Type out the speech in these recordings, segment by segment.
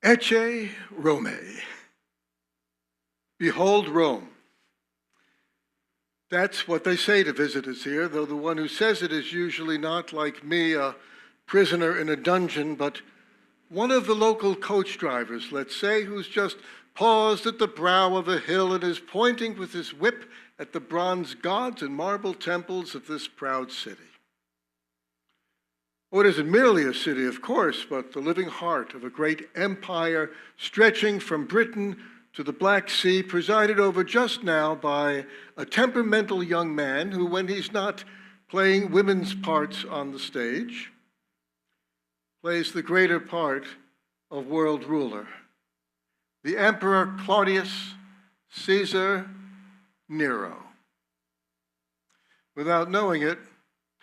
Ecce Rome. Behold Rome. That's what they say to visitors here, though the one who says it is usually not, like me, a prisoner in a dungeon, but one of the local coach drivers, let's say, who's just paused at the brow of a hill and is pointing with his whip at the bronze gods and marble temples of this proud city. Oh, it isn't merely a city, of course, but the living heart of a great empire stretching from Britain to the Black Sea, presided over just now by a temperamental young man who, when he's not playing women's parts on the stage, plays the greater part of world ruler, the Emperor Claudius Caesar Nero. Without knowing it,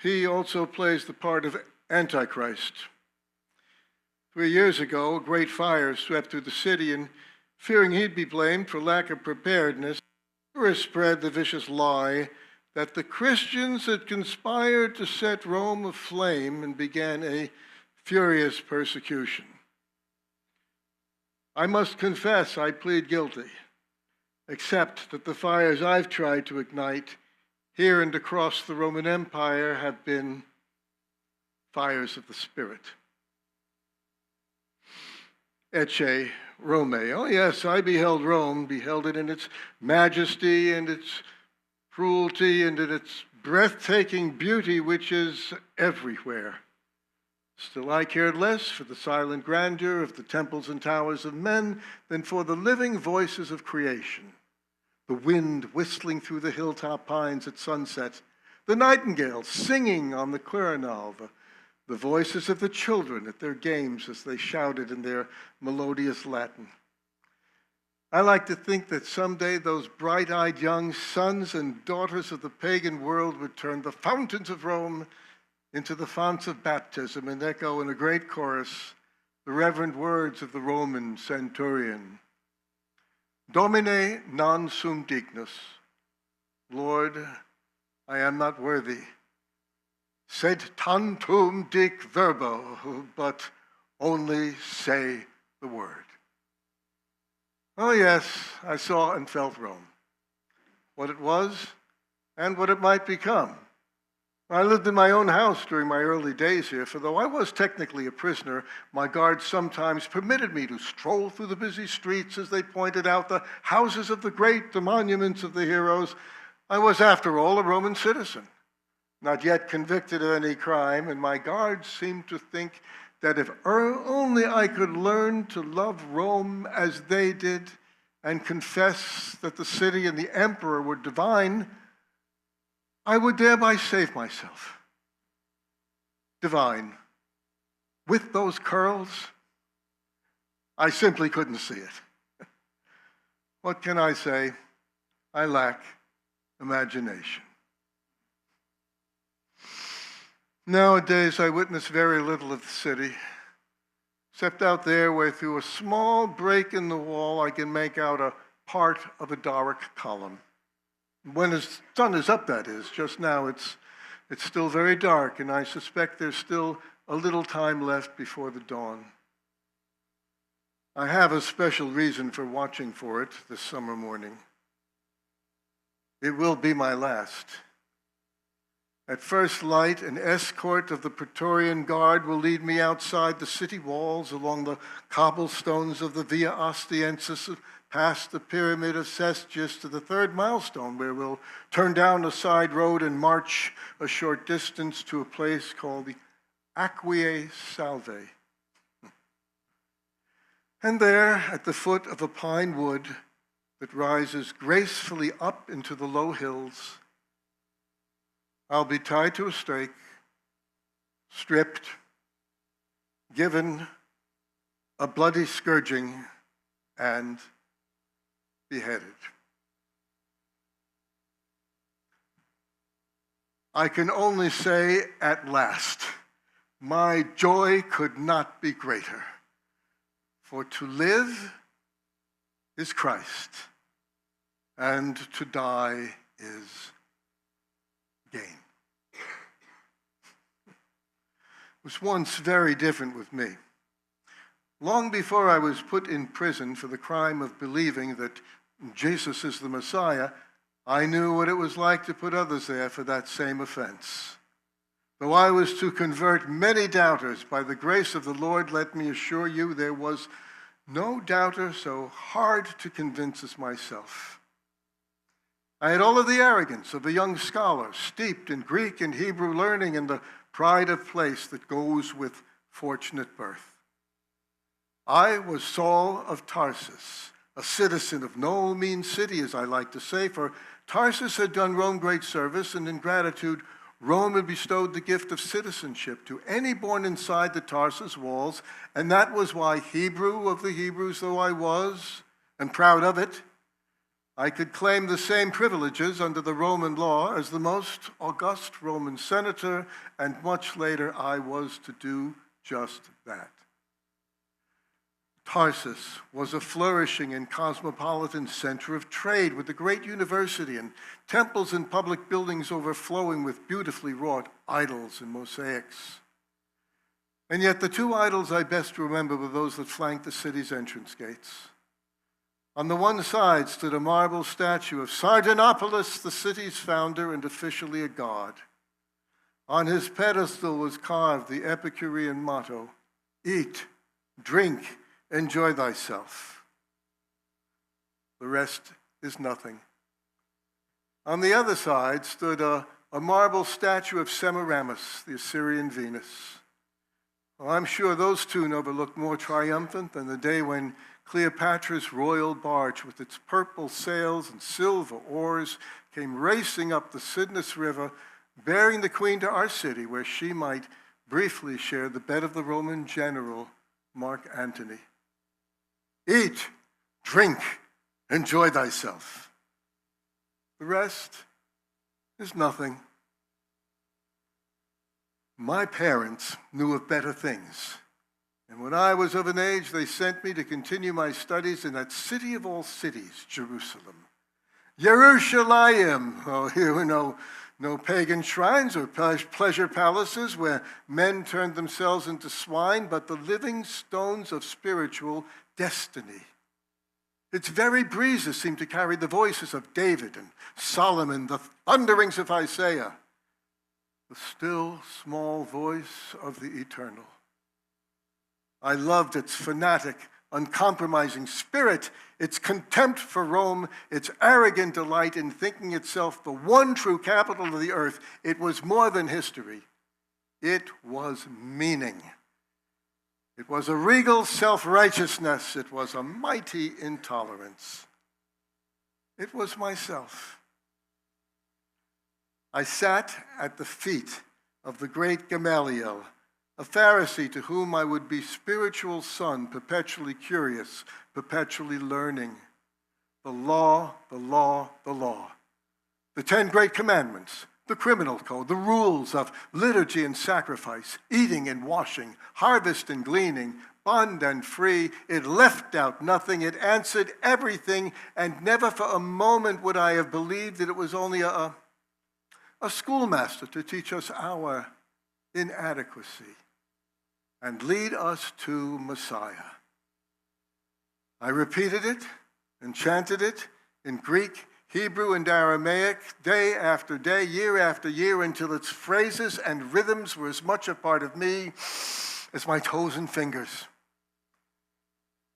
he also plays the part of Antichrist. 3 years ago, a great fire swept through the city, and fearing he'd be blamed for lack of preparedness, tourists spread the vicious lie that the Christians had conspired to set Rome aflame and began a furious persecution. I must confess I plead guilty, except that the fires I've tried to ignite here and across the Roman Empire have been fires of the Spirit. Ecce Rome. Oh yes, I beheld Rome, beheld it in its majesty and its cruelty and in its breathtaking beauty, which is everywhere. Still, I cared less for the silent grandeur of the temples and towers of men than for the living voices of creation. The wind whistling through the hilltop pines at sunset, the nightingales singing on the Quirinal, the voices of the children at their games as they shouted in their melodious Latin. I like to think that someday those bright-eyed young sons and daughters of the pagan world would turn the fountains of Rome into the fonts of baptism and echo in a great chorus the reverent words of the Roman centurion. Domine non sum dignus. Lord, I am not worthy. Sed tantum dic verbo, but only say the word. Oh yes, I saw and felt Rome, what it was and what it might become. I lived in my own house during my early days here, for though I was technically a prisoner, my guards sometimes permitted me to stroll through the busy streets as they pointed out the houses of the great, the monuments of the heroes. I was, after all, a Roman citizen, not yet convicted of any crime, and my guards seemed to think that if only I could learn to love Rome as they did and confess that the city and the emperor were divine, I would thereby save myself. Divine. With those curls, I simply couldn't see it. What can I say? I lack imagination. Nowadays, I witness very little of the city, except out there where through a small break in the wall I can make out a part of a Doric column. When the sun is up, that is. Just now it's still very dark, and I suspect there's still a little time left before the dawn. I have a special reason for watching for it this summer morning. It will be my last. At first light, an escort of the Praetorian Guard will lead me outside the city walls, along the cobblestones of the Via Ostiensis, past the Pyramid of Cestius to the third milestone, where we'll turn down a side road and march a short distance to a place called the Acquiae Salvae. And there, at the foot of a pine wood that rises gracefully up into the low hills, I'll be tied to a stake, stripped, given a bloody scourging, and beheaded. I can only say, at last, my joy could not be greater, for to live is Christ, and to die is gain. It was once very different with me. Long before I was put in prison for the crime of believing that Jesus is the Messiah, I knew what it was like to put others there for that same offense. Though I was to convert many doubters, by the grace of the Lord, let me assure you, there was no doubter so hard to convince as myself. I had all of the arrogance of a young scholar, steeped in Greek and Hebrew learning and the pride of place that goes with fortunate birth. I was Saul of Tarsus, a citizen of no mean city, as I like to say, for Tarsus had done Rome great service, and in gratitude, Rome had bestowed the gift of citizenship to any born inside the Tarsus walls, and that was why, Hebrew of the Hebrews though I was, and proud of it, I could claim the same privileges under the Roman law as the most august Roman senator, and much later I was to do just that. Tarsus was a flourishing and cosmopolitan center of trade with a great university and temples and public buildings overflowing with beautifully wrought idols and mosaics. And yet the two idols I best remember were those that flanked the city's entrance gates. On the one side stood a marble statue of Sardanapalus, the city's founder and officially a god. On his pedestal was carved the Epicurean motto, "Eat, drink, enjoy thyself. The rest is nothing." On the other side stood a marble statue of Semiramis, the Assyrian Venus. Well, I'm sure those two never looked more triumphant than the day when Cleopatra's royal barge with its purple sails and silver oars came racing up the Cydnus River, bearing the queen to our city, where she might briefly share the bed of the Roman general Mark Antony. Eat, drink, enjoy thyself. The rest is nothing. My parents knew of better things, and when I was of an age, they sent me to continue my studies in that city of all cities, Jerusalem. Yerushalayim. Oh, here were no pagan shrines or pleasure palaces where men turned themselves into swine, but the living stones of spiritual destiny. Its very breezes seemed to carry the voices of David and Solomon, the thunderings of Isaiah, the still small voice of the eternal. I loved its fanatic, uncompromising spirit, its contempt for Rome, its arrogant delight in thinking itself the one true capital of the earth. It was more than history. It was meaning. It was a regal self-righteousness. It was a mighty intolerance. It was myself. I sat at the feet of the great Gamaliel, a Pharisee to whom I would be spiritual son, perpetually curious, perpetually learning. The law, the law, the law. The 10 great commandments, the criminal code, the rules of liturgy and sacrifice, eating and washing, harvest and gleaning, bond and free. It left out nothing. It answered everything, and never for a moment would I have believed that it was only a schoolmaster to teach us our inadequacy and lead us to Messiah. I repeated it and chanted it in Greek, Hebrew, and Aramaic day after day, year after year, until its phrases and rhythms were as much a part of me as my toes and fingers.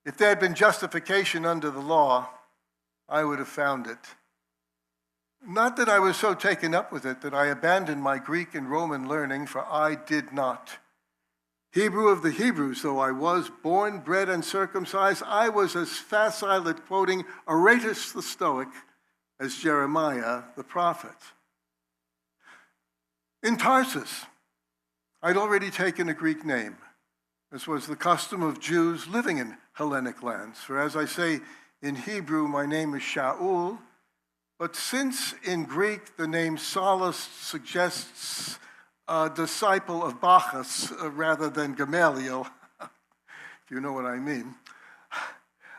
If there had been justification under the law, I would have found it. Not that I was so taken up with it that I abandoned my Greek and Roman learning, for I did not. Hebrew of the Hebrews, though I was, born, bred, and circumcised, I was as facile at quoting Aratus the Stoic as Jeremiah the prophet. In Tarsus, I'd already taken a Greek name, as was the custom of Jews living in Hellenic lands. For as I say in Hebrew, my name is Shaul, but since in Greek the name Saulus suggests a disciple of Bacchus rather than Gamaliel, if you know what I mean,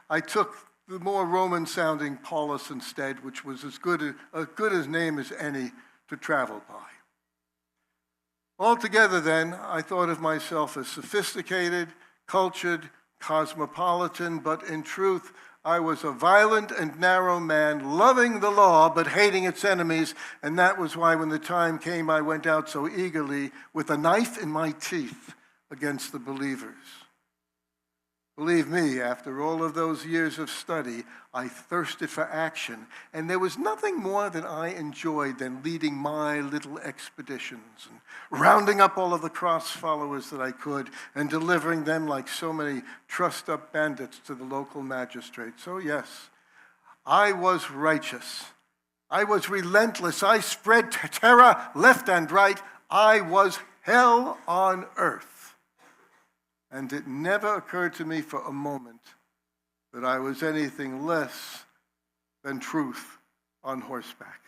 I took the more Roman-sounding Paulus instead, which was as good a name as any to travel by. Altogether then, I thought of myself as sophisticated, cultured, cosmopolitan, but in truth, I was a violent and narrow man, loving the law, but hating its enemies, and that was why when the time came, I went out so eagerly with a knife in my teeth against the believers. Believe me, after all of those years of study, I thirsted for action, and there was nothing more that I enjoyed than leading my little expeditions and rounding up all of the cross followers that I could and delivering them like so many trussed-up bandits to the local magistrate. So yes, I was righteous. I was relentless. I spread terror left and right. I was hell on earth. And it never occurred to me for a moment that I was anything less than truth on horseback.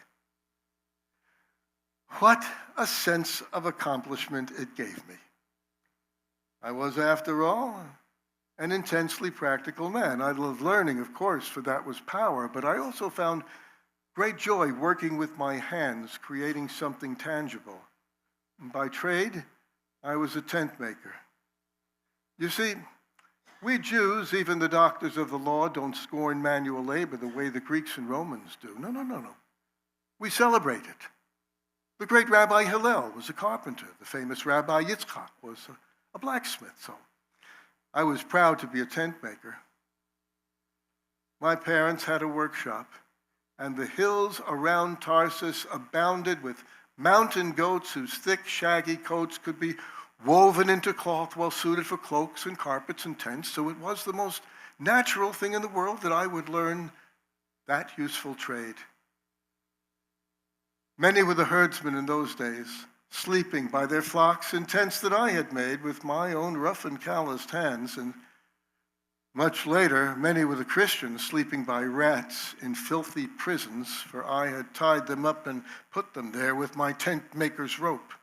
What a sense of accomplishment it gave me. I was, after all, an intensely practical man. I loved learning, of course, for that was power, but I also found great joy working with my hands, creating something tangible. And by trade, I was a tent maker. You see, we Jews, even the doctors of the law, don't scorn manual labor the way the Greeks and Romans do. No. We celebrate it. The great Rabbi Hillel was a carpenter. The famous Rabbi Yitzchak was a blacksmith. So I was proud to be a tent maker. My parents had a workshop, and the hills around Tarsus abounded with mountain goats whose thick, shaggy coats could be woven into cloth well suited for cloaks and carpets and tents, so it was the most natural thing in the world that I would learn that useful trade. Many were the herdsmen in those days, sleeping by their flocks in tents that I had made with my own rough and calloused hands, and much later, many were the Christians sleeping by rats in filthy prisons, for I had tied them up and put them there with my tent maker's rope.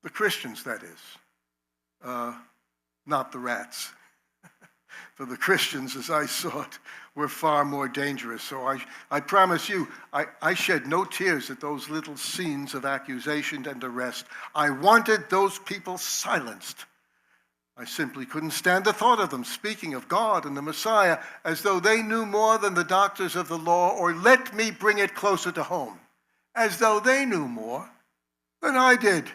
The Christians, that is, not the rats. For the Christians, as I saw it, were far more dangerous. So I promise you, I shed no tears at those little scenes of accusation and arrest. I wanted those people silenced. I simply couldn't stand the thought of them speaking of God and the Messiah as though they knew more than the doctors of the law, or let me bring it closer to home, as though they knew more than I did.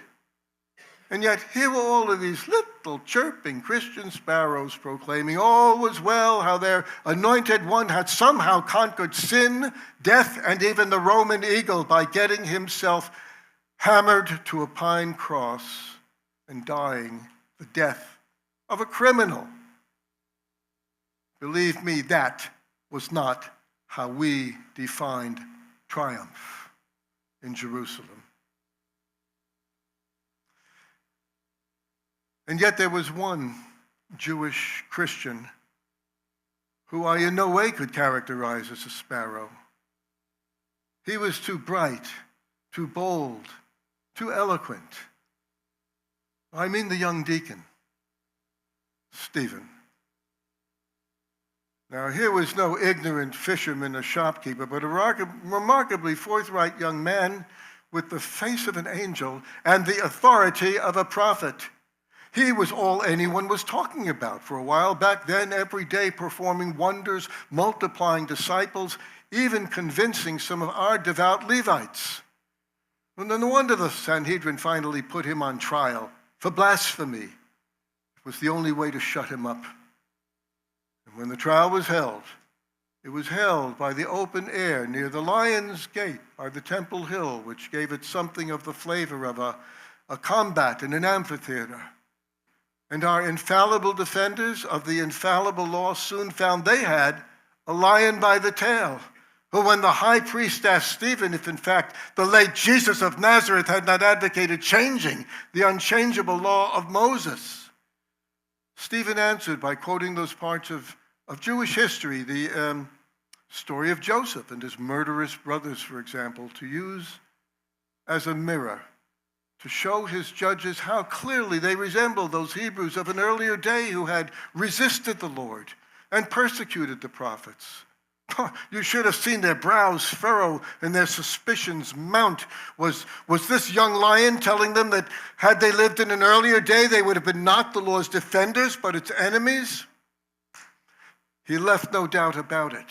And yet here were all of these little chirping Christian sparrows proclaiming all was well, how their anointed one had somehow conquered sin, death, and even the Roman eagle by getting himself hammered to a pine cross and dying the death of a criminal. Believe me, that was not how we defined triumph in Jerusalem. And yet there was one Jewish Christian who I in no way could characterize as a sparrow. He was too bright, too bold, too eloquent. I mean the young deacon, Stephen. Now, here was no ignorant fisherman or shopkeeper, but a remarkably forthright young man with the face of an angel and the authority of a prophet. He was all anyone was talking about for a while back then, every day performing wonders, multiplying disciples, even convincing some of our devout Levites. And then no wonder the Sanhedrin finally put him on trial for blasphemy. It was the only way to shut him up. And when the trial was held, it was held by the open air near the Lion's Gate by the Temple Hill, which gave it something of the flavor of a combat in an amphitheater. And our infallible defenders of the infallible law soon found they had a lion by the tail, who when the high priest asked Stephen if in fact the late Jesus of Nazareth had not advocated changing the unchangeable law of Moses, Stephen answered by quoting those parts of Jewish history, the story of Joseph and his murderous brothers, for example, to use as a mirror to show his judges how clearly they resembled those Hebrews of an earlier day who had resisted the Lord and persecuted the prophets, You should have seen their brows furrow and their suspicions mount. Was this young lion telling them that had they lived in an earlier day, they would have been not the law's defenders, but its enemies? He left no doubt about it.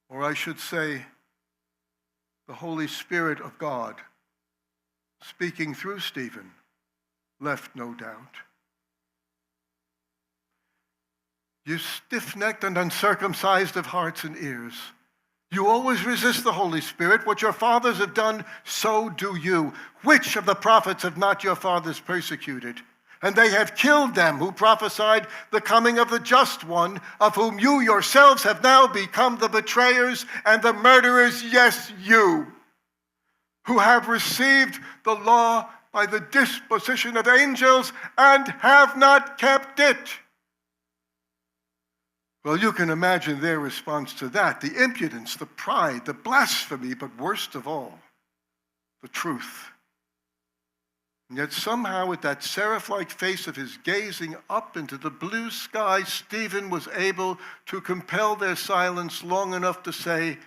Or I should say, the Holy Spirit of God, speaking through Stephen, left no doubt. You stiff-necked and uncircumcised of hearts and ears, you always resist the Holy Spirit. What your fathers have done, so do you. Which of the prophets have not your fathers persecuted? And they have killed them who prophesied the coming of the just one, of whom you yourselves have now become the betrayers and the murderers, yes, you, who have received the law by the disposition of angels and have not kept it. Well, you can imagine their response to that, the impudence, the pride, the blasphemy, but worst of all, the truth. And yet somehow with that seraph-like face of his gazing up into the blue sky, Stephen was able to compel their silence long enough to say,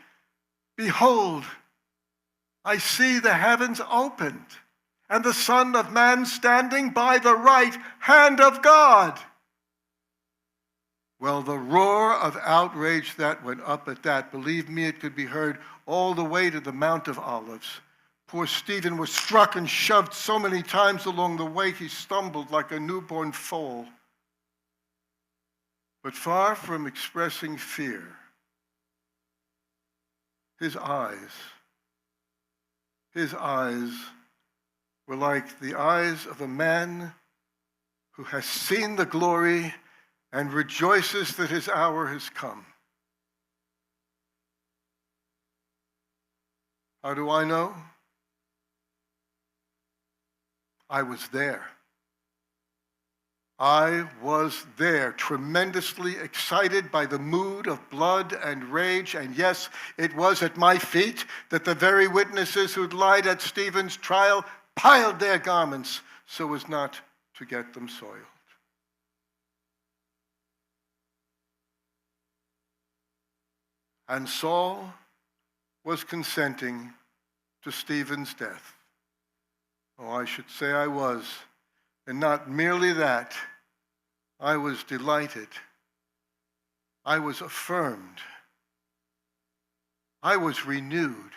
"Behold, I see the heavens opened, and the Son of Man standing by the right hand of God." Well, the roar of outrage that went up at that, believe me, it could be heard all the way to the Mount of Olives. Poor Stephen was struck and shoved so many times along the way he stumbled like a newborn foal. But far from expressing fear, his eyes were like the eyes of a man who has seen the glory and rejoices that his hour has come. How do I know? I was there. I was there, tremendously excited by the mood of blood and rage, and yes, it was at my feet that the very witnesses who'd lied at Stephen's trial piled their garments so as not to get them soiled. And Saul was consenting to Stephen's death. Oh, I should say I was. And not merely that, I was delighted. I was affirmed. I was renewed.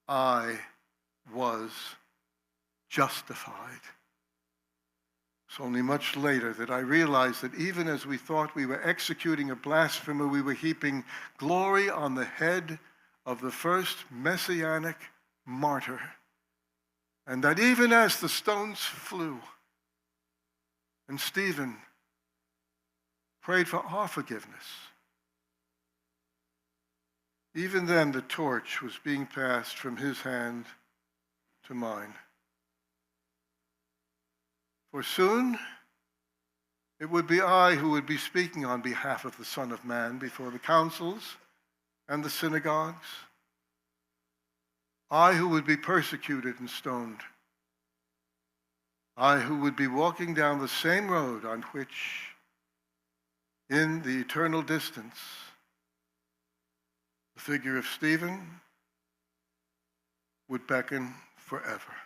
I was justified. It's only much later that I realized that even as we thought we were executing a blasphemer, we were heaping glory on the head of the first messianic martyr. And that even as the stones flew, and Stephen prayed for our forgiveness, even then the torch was being passed from his hand to mine. For soon it would be I who would be speaking on behalf of the Son of Man before the councils and the synagogues. I who would be persecuted and stoned. I who would be walking down the same road on which, in the eternal distance, the figure of Stephen would beckon forever.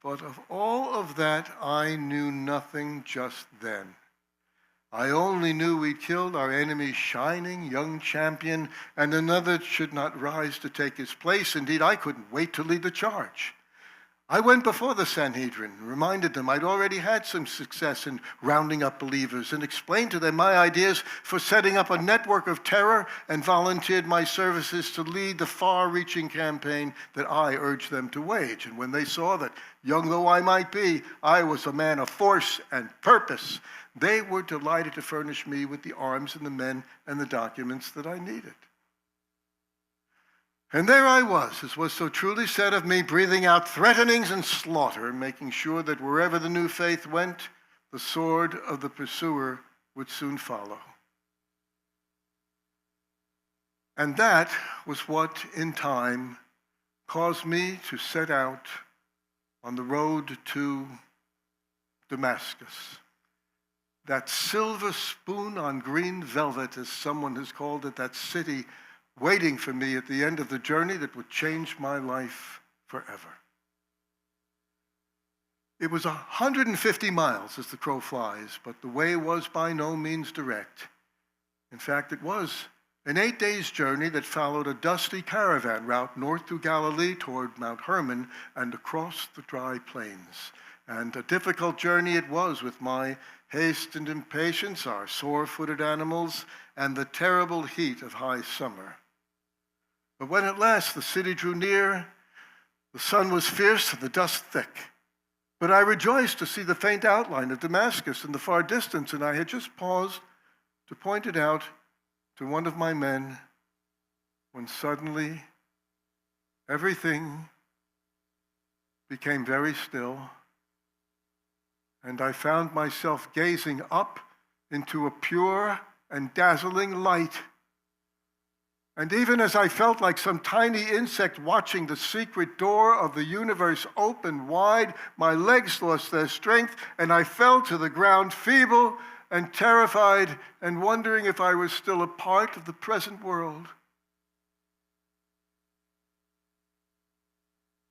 But of all of that, I knew nothing just then. I only knew we'd killed our enemy's shining young champion, and another should not rise to take his place. Indeed, I couldn't wait to lead the charge. I went before the Sanhedrin, reminded them I'd already had some success in rounding up believers, and explained to them my ideas for setting up a network of terror, and volunteered my services to lead the far-reaching campaign that I urged them to wage. And when they saw that, young though I might be, I was a man of force and purpose, they were delighted to furnish me with the arms and the men and the documents that I needed. And there I was, as was so truly said of me, breathing out threatenings and slaughter, making sure that wherever the new faith went, the sword of the pursuer would soon follow. And that was what, in time, caused me to set out on the road to Damascus. That silver spoon on green velvet, as someone has called it, that city waiting for me at the end of the journey that would change my life forever. It was 150 miles as the crow flies, but the way was by no means direct. In fact, it was an 8 days journey that followed a dusty caravan route north through Galilee toward Mount Hermon and across the dry plains. And a difficult journey it was, with my haste and impatience, our sore-footed animals, and the terrible heat of high summer. But when at last the city drew near, the sun was fierce and the dust thick. But I rejoiced to see the faint outline of Damascus in the far distance, and I had just paused to point it out to one of my men when suddenly everything became very still, and I found myself gazing up into a pure and dazzling light. And even as I felt like some tiny insect watching the secret door of the universe open wide, my legs lost their strength, and I fell to the ground, feeble and terrified, and wondering if I was still a part of the present world.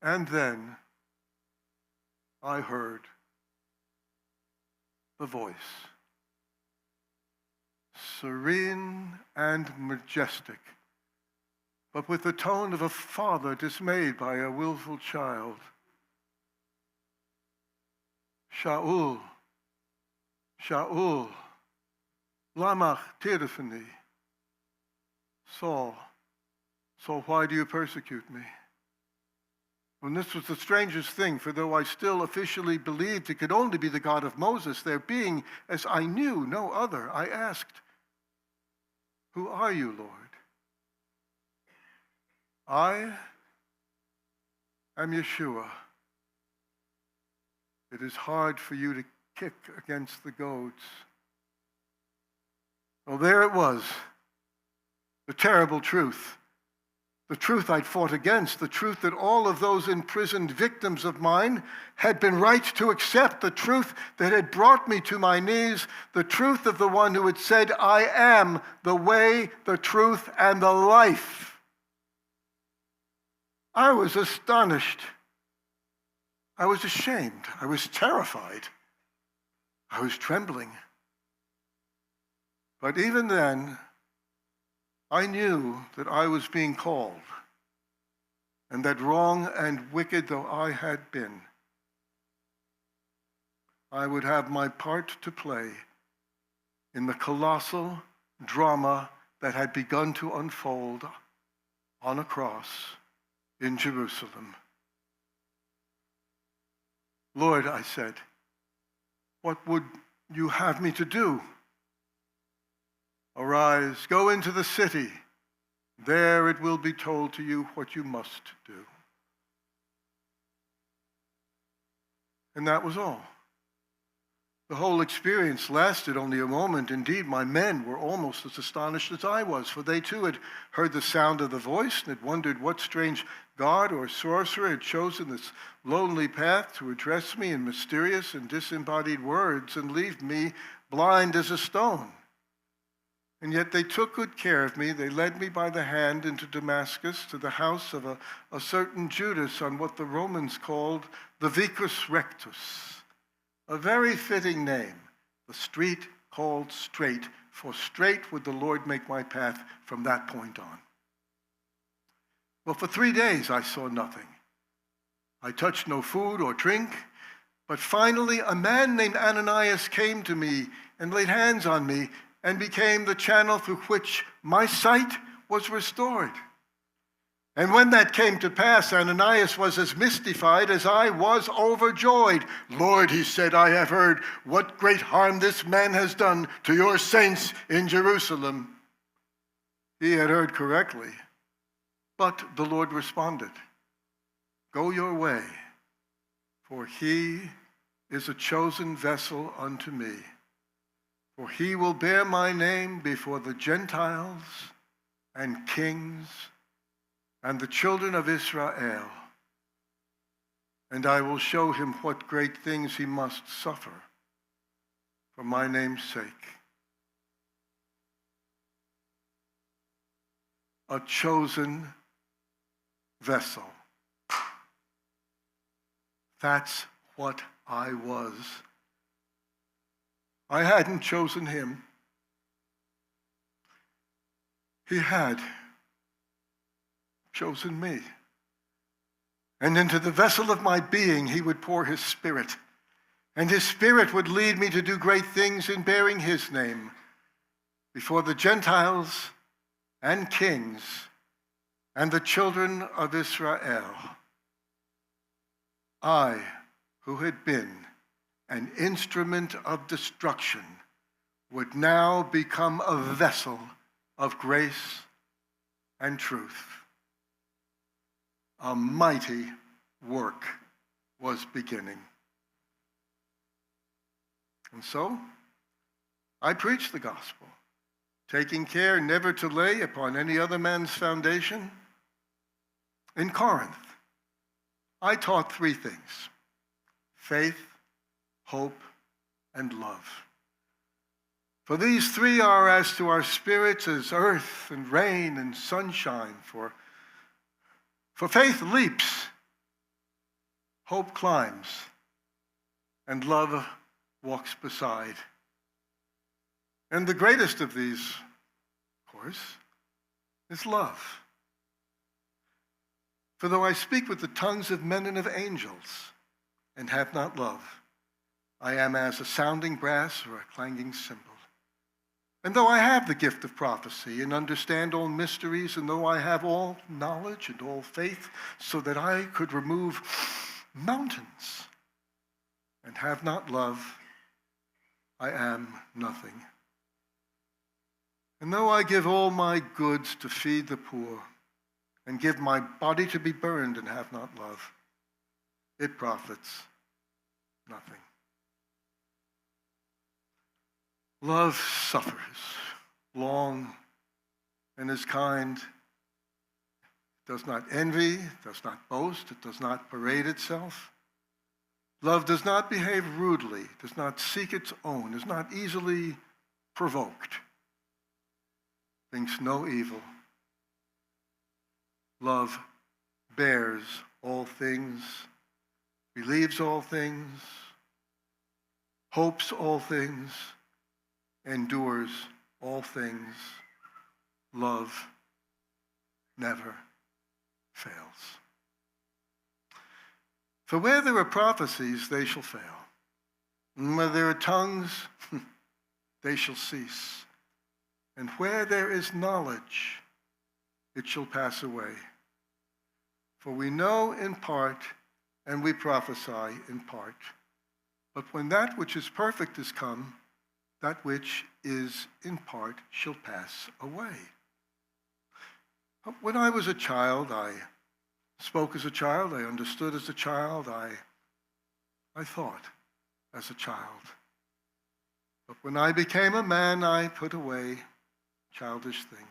And then I heard the voice, serene and majestic, but with the tone of a father dismayed by a willful child. Shaul, Shaul, lama tirafani. Saul, Saul, why do you persecute me? And this was the strangest thing, for though I still officially believed it could only be the God of Moses, there being, as I knew, no other, I asked, "Who are you, Lord?" "I am Yeshua. It is hard for you to kick against the goads." Well, there it was, the terrible truth. The truth I'd fought against, the truth that all of those imprisoned victims of mine had been right to accept, the truth that had brought me to my knees, the truth of the one who had said, "I am the way, the truth, and the life." I was astonished. I was ashamed. I was terrified. I was trembling. But even then, I knew that I was being called, and that wrong and wicked though I had been, I would have my part to play in the colossal drama that had begun to unfold on a cross in Jerusalem. "Lord," I said, "what would you have me to do?" "Arise, go into the city. There it will be told to you what you must do." And that was all. The whole experience lasted only a moment. Indeed, my men were almost as astonished as I was, for they too had heard the sound of the voice and had wondered what strange god or sorcerer had chosen this lonely path to address me in mysterious and disembodied words and leave me blind as a stone. And yet they took good care of me. They led me by the hand into Damascus to the house of a certain Judas on what the Romans called the Vicus Rectus, a very fitting name, the street called Straight, for straight would the Lord make my path from that point on. Well, for 3 days I saw nothing. I touched no food or drink, but finally a man named Ananias came to me and laid hands on me and became the channel through which my sight was restored. And when that came to pass, Ananias was as mystified as I was overjoyed. "Lord," he said, "I have heard what great harm this man has done to your saints in Jerusalem." He had heard correctly, but the Lord responded, "Go your way, for he is a chosen vessel unto me. For he will bear my name before the Gentiles and kings and the children of Israel." and I will show him what great things he must suffer for my name's sake. A chosen vessel. That's what I was. I hadn't chosen him. He had chosen me. And into the vessel of my being, he would pour his Spirit. And his Spirit would lead me to do great things in bearing his name before the Gentiles and kings and the children of Israel. I, who had been an instrument of destruction, would now become a vessel of grace and truth. A mighty work was beginning. And so, I preached the gospel, taking care never to lay upon any other man's foundation. In Corinth, I taught three things: faith, hope, and love. For these three are as to our spirits as earth and rain and sunshine. For faith leaps, hope climbs, and love walks beside. And the greatest of these, of course, is love. For though I speak with the tongues of men and of angels, and have not love, I am as a sounding brass or a clanging cymbal. And though I have the gift of prophecy and understand all mysteries, and though I have all knowledge and all faith, so that I could remove mountains, and have not love, I am nothing. And though I give all my goods to feed the poor, and give my body to be burned and have not love, it profits nothing. Love suffers long and is kind. It does not envy, it does not boast, it does not parade itself. Love does not behave rudely, does not seek its own, is not easily provoked, thinks no evil. Love bears all things, believes all things, hopes all things, endures all things. Love never fails. For where there are prophecies, they shall fail. And where there are tongues, they shall cease. And where there is knowledge, it shall pass away. For we know in part, and we prophesy in part. But when that which is perfect is come, that which is in part shall pass away. When I was a child, I spoke as a child, I understood as a child, I thought as a child. But when I became a man, I put away childish things.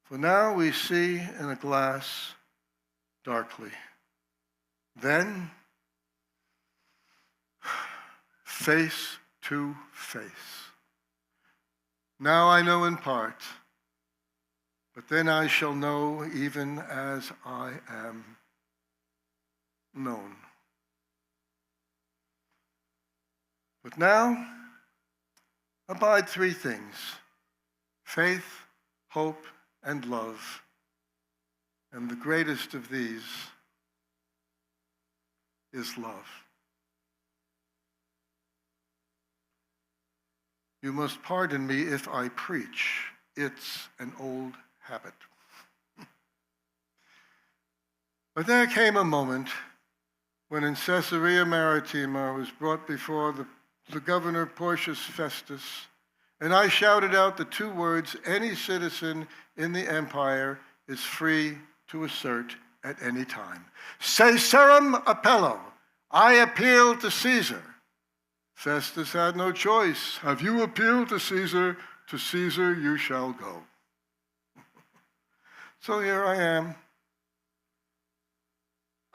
For now we see in a glass darkly. Then, face to face. Now I know in part, but then I shall know even as I am known. But now abide three things: faith, hope, and love. And the greatest of these is love. You must pardon me if I preach. It's an old habit. But there came a moment when in Caesarea Maritima I was brought before the governor Porcius Festus, and I shouted out the two words any citizen in the empire is free to assert at any time. Caesarem appello. I appeal to Caesar. Festus had no choice. Have you appealed to Caesar you shall go. So here I am.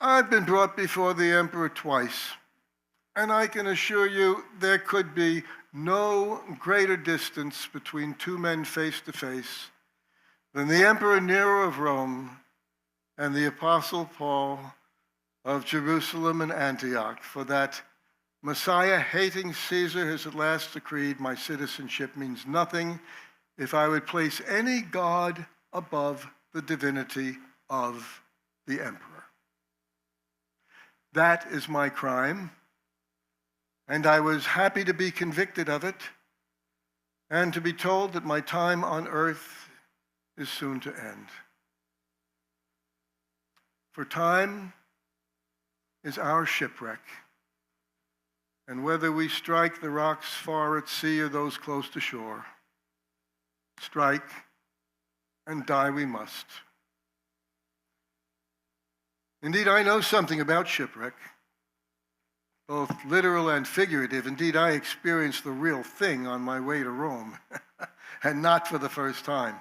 I've been brought before the emperor twice, and I can assure you there could be no greater distance between two men face to face than the Emperor Nero of Rome and the Apostle Paul of Jerusalem and Antioch, for that Messiah-hating Caesar has at last decreed my citizenship means nothing if I would place any god above the divinity of the emperor. That is my crime, and I was happy to be convicted of it and to be told that my time on earth is soon to end. For time is our shipwreck, and whether we strike the rocks far at sea or those close to shore, strike and die we must. Indeed, I know something about shipwreck, both literal and figurative. Indeed, I experienced the real thing on my way to Rome, and not for the first time.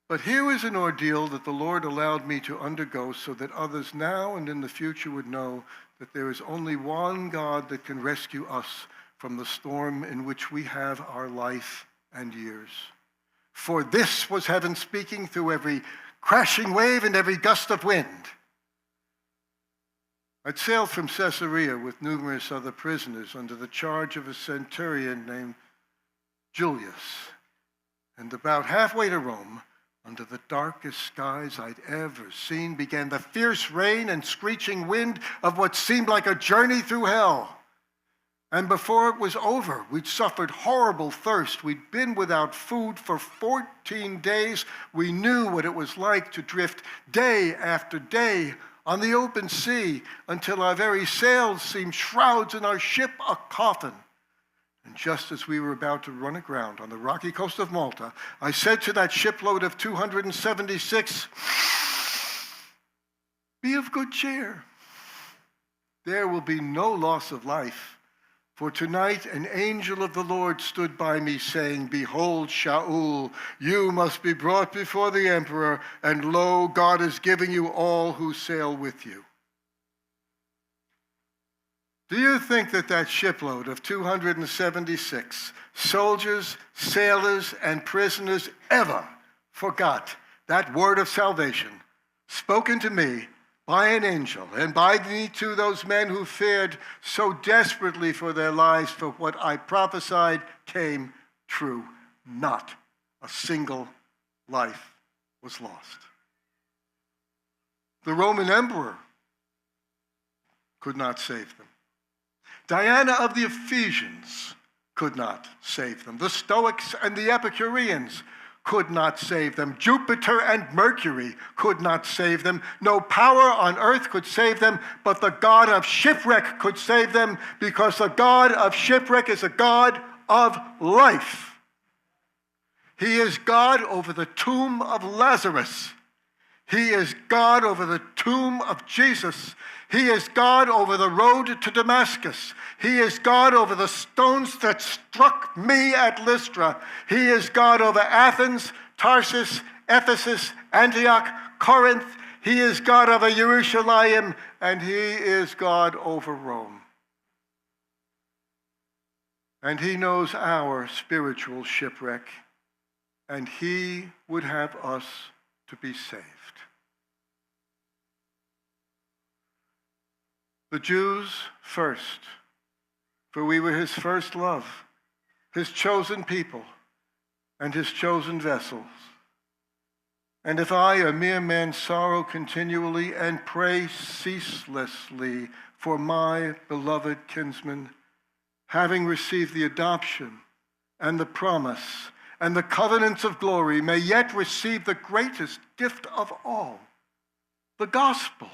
But here was an ordeal that the Lord allowed me to undergo so that others now and in the future would know that there is only one God that can rescue us from the storm in which we have our life and years. For this was heaven speaking through every crashing wave and every gust of wind. I'd sailed from Caesarea with numerous other prisoners under the charge of a centurion named Julius. And about halfway to Rome, under the darkest skies I'd ever seen, began the fierce rain and screeching wind of what seemed like a journey through hell. And before it was over, we'd suffered horrible thirst. We'd been without food for 14 days. We knew what it was like to drift day after day on the open sea until our very sails seemed shrouds and our ship a coffin. And just as we were about to run aground on the rocky coast of Malta, I said to that shipload of 276, "Be of good cheer. There will be no loss of life. For tonight an angel of the Lord stood by me, saying, 'Behold, Shaul, you must be brought before the emperor, and lo, God is giving you all who sail with you.'" Do you think that that shipload of 276 soldiers, sailors, and prisoners ever forgot that word of salvation spoken to me by an angel and by me to those men who feared so desperately for their lives, for what I prophesied came true? Not a single life was lost. The Roman emperor could not save them. Diana of the Ephesians could not save them. The Stoics and the Epicureans could not save them. Jupiter and Mercury could not save them. No power on earth could save them, but the God of shipwreck could save them, because the God of shipwreck is a God of life. He is God over the tomb of Lazarus. He is God over the tomb of Jesus. He is God over the road to Damascus. He is God over the stones that struck me at Lystra. He is God over Athens, Tarsus, Ephesus, Antioch, Corinth. He is God over Jerusalem, and he is God over Rome. And he knows our spiritual shipwreck, and he would have us to be saved. The Jews first, for we were his first love, his chosen people, and his chosen vessels. And if I, a mere man, sorrow continually and pray ceaselessly for my beloved kinsmen, having received the adoption and the promise and the covenants of glory, may yet receive the greatest gift of all, the gospel.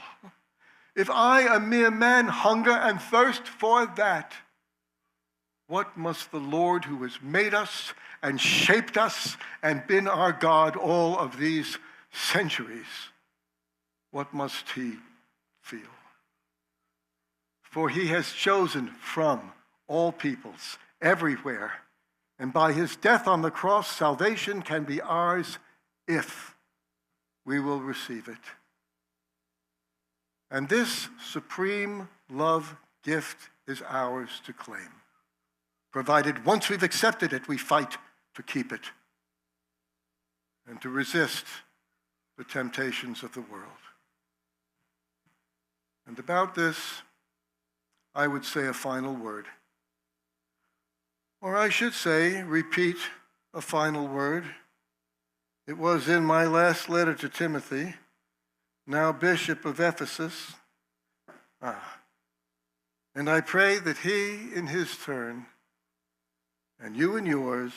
If I, a mere man, hunger and thirst for that, what must the Lord, who has made us and shaped us and been our God all of these centuries, what must he feel? For he has chosen from all peoples, everywhere, and by his death on the cross, salvation can be ours if we will receive it. And this supreme love gift is ours to claim, provided once we've accepted it, we fight to keep it and to resist the temptations of the world. And about this, I would say a final word. Or I should say, repeat a final word. It was in my last letter to Timothy, now Bishop of Ephesus. And I pray that he, in his turn, and you in yours,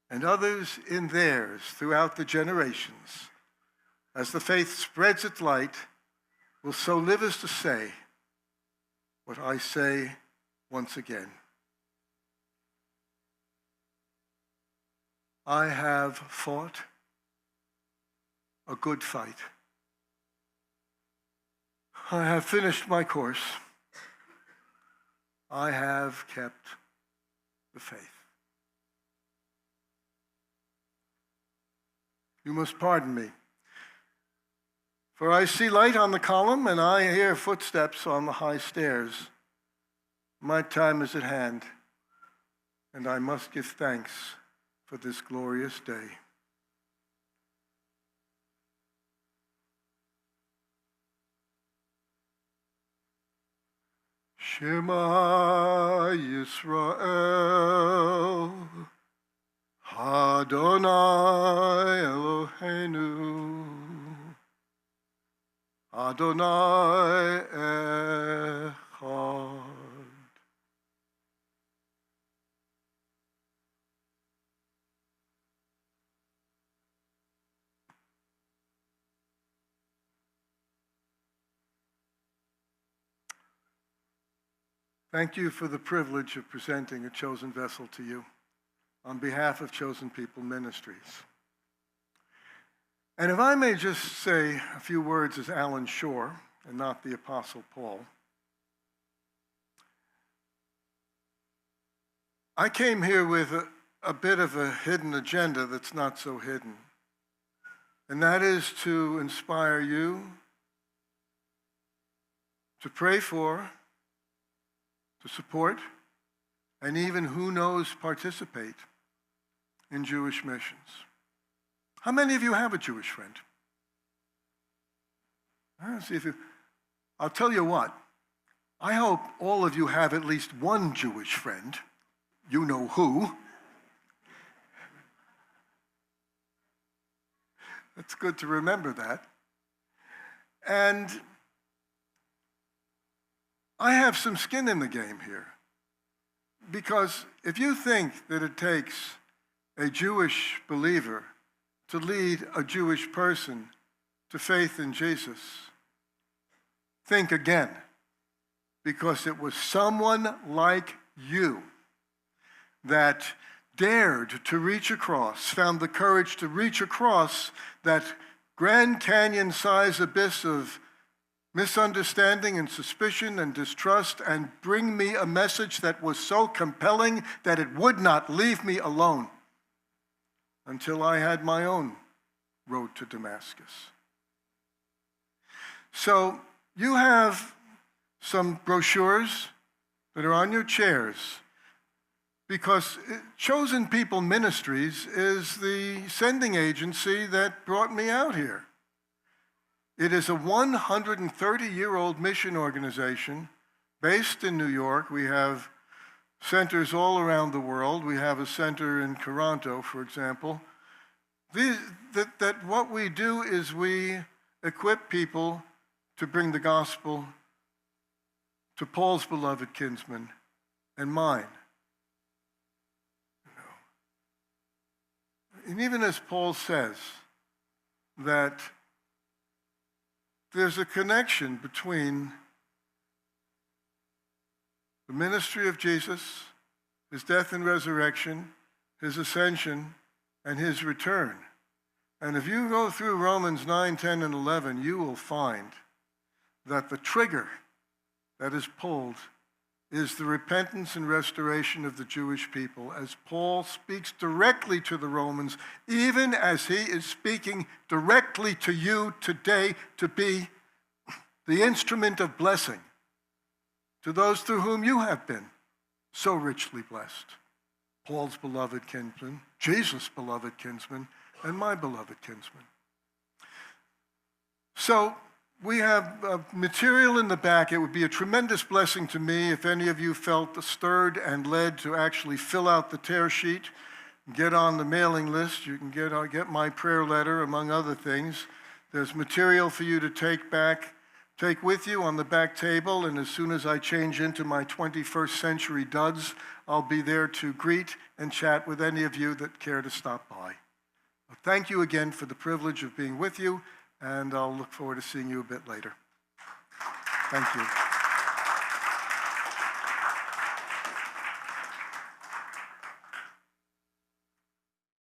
and others in theirs throughout the generations, as the faith spreads its light, will so live as to say what I say once again. I have fought a good fight. I have finished my course. I have kept the faith. You must pardon me, for I see light on the column and I hear footsteps on the high stairs. My time is at hand, and I must give thanks for this glorious day. Shema Yisrael, Adonai Eloheinu, Adonai Echad. Thank you for the privilege of presenting a chosen vessel to you on behalf of Chosen People Ministries. And if I may just say a few words as Allan Shore and not the Apostle Paul. I came here with a bit of a hidden agenda that's not so hidden. And that is to inspire you to pray for, to support, and even, who knows, participate in Jewish missions. How many of you have a Jewish friend? I'll tell you what, I hope all of you have at least one Jewish friend. You know who. It's good to remember that. And I have some skin in the game here. Because if you think that it takes a Jewish believer to lead a Jewish person to faith in Jesus, think again. Because it was someone like you that dared to reach across, found the courage to reach across that Grand Canyon-sized abyss of misunderstanding and suspicion and distrust and bring me a message that was so compelling that it would not leave me alone until I had my own road to Damascus. So you have some brochures that are on your chairs, because Chosen People Ministries is the sending agency that brought me out here. It is a 130-year-old mission organization based in New York. We have centers all around the world. We have a center in Toronto, for example. What we do is we equip people to bring the gospel to Paul's beloved kinsmen and mine. And even as Paul says that there's a connection between the ministry of Jesus, his death and resurrection, his ascension, and his return. And if you go through Romans 9, 10, and 11, you will find that the trigger that is pulled is the repentance and restoration of the Jewish people, as Paul speaks directly to the Romans, even as he is speaking directly to you today to be the instrument of blessing to those through whom you have been so richly blessed. Paul's beloved kinsman, Jesus' beloved kinsman, and my beloved kinsman. So we have material in the back. It would be a tremendous blessing to me if any of you felt stirred and led to actually fill out the tear sheet, get on the mailing list. You can get my prayer letter, among other things. There's material for you to take with you on the back table, and as soon as I change into my 21st century duds, I'll be there to greet and chat with any of you that care to stop by. Well, thank you again for the privilege of being with you, and I'll look forward to seeing you a bit later. Thank you.